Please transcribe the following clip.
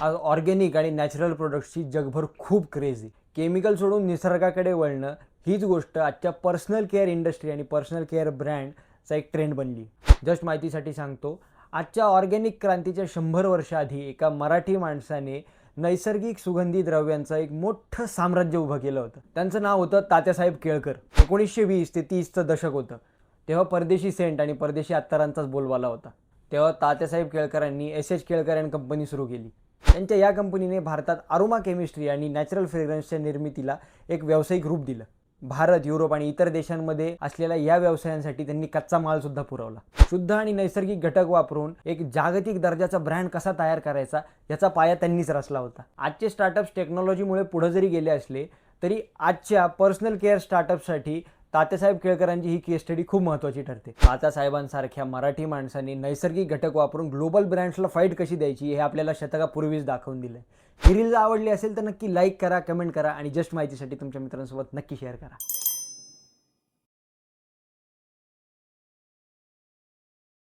आज ऑर्गॅनिक आणि नॅचरल प्रोडक्ट्सची जगभर खूप क्रेज आहे. केमिकल सोडून निसर्गाकडे वळणं हीच गोष्ट आजच्या पर्सनल केअर इंडस्ट्री आणि पर्सनल केअर ब्रँडचा एक ट्रेंड बनली. जस्ट माहितीसाठी सांगतो, आजच्या ऑर्गॅनिक क्रांतीच्या 100 वर्ष आधी एका मराठी माणसाने नैसर्गिक सुगंधी द्रव्यांचं एक मोठं साम्राज्य उभं केलं होतं. त्यांचं नाव होतं तात्यासाहेब केळकर. 1920 ते 30चं दशक होतं. तेव्हा परदेशी सेंट आणि परदेशी अत्तरांचाच बोलबाला होता. तेव्हा तात्यासाहेब केळकरांनी एस केळकर अँड कंपनी सुरू केली. त्यांच्या या कंपनीने भारतात अरोमा केमिस्ट्री आणि नॅचरल फ्रेग्रन्सच्या निर्मितीला एक व्यावसायिक रूप दिलं. भारत, युरोप आणि इतर देशांमध्ये असलेल्या या व्यवसायांसाठी त्यांनी कच्चा माल सुद्धा पुरवला. शुद्ध आणि नैसर्गिक घटक वापरून एक जागतिक दर्जाचा ब्रँड कसा तयार करायचा याचा पाया त्यांनीच रचला होता. आजचे स्टार्टअप्स टेक्नॉलॉजीमुळे पुढे जरी गेले असले तरी आजच्या पर्सनल केअर स्टार्टअपसाठी तात्यासाहेब केळकरांची ही केस स्टडी खूप महत्त्वाची ठरते. तात्यासाहेबांसारख्या मराठी माणसांनी नैसर्गिक घटक वापरून ग्लोबल ब्रँड्सला फाईट कशी द्यायची हे आपल्याला शतकापूर्वीच दाखवून दिलं. ही रील आवडली असेल तर नक्की लाईक करा, कमेंट करा आणि जस्ट माहितीसाठी तुमच्या मित्रांसोबत नक्की शेअर करा.